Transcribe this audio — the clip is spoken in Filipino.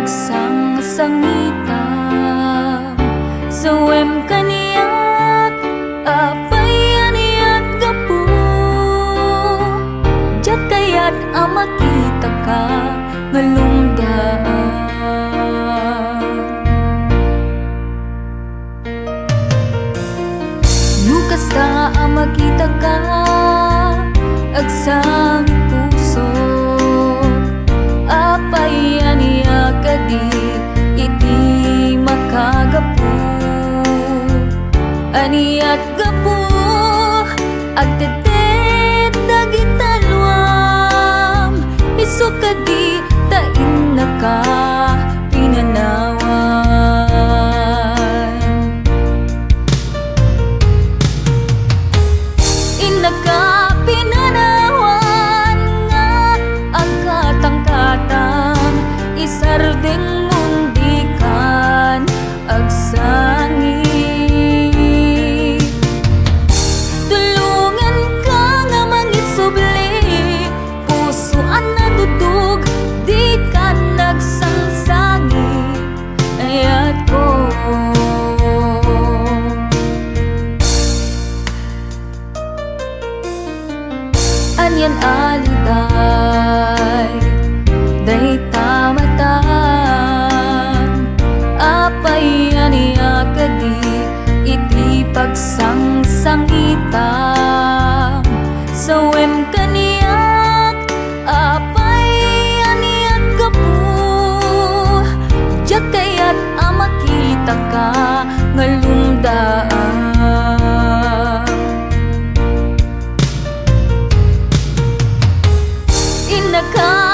pagsangsangita sawem kaniyak apay aniyak gapu jat kayat amakita ka ngalumdaan lukas ta amakita ka agsang puso apay aniyak kadi iti makagapu aniat gapu agtetet dagitalwam isu kadi tain naka pinanawan inaka pinanawan nga agkatangkatang isardeng mundikan agsangi tulungan ka nga mangisubli pusoan na dudog di ka nagsangsangi ayat ko anyan aliday day tamatan apay aniyak kadi iti pagsangsangita sawem kaniyak apay aniyak gapu jat kayat amakita ka ngalumdaan inaka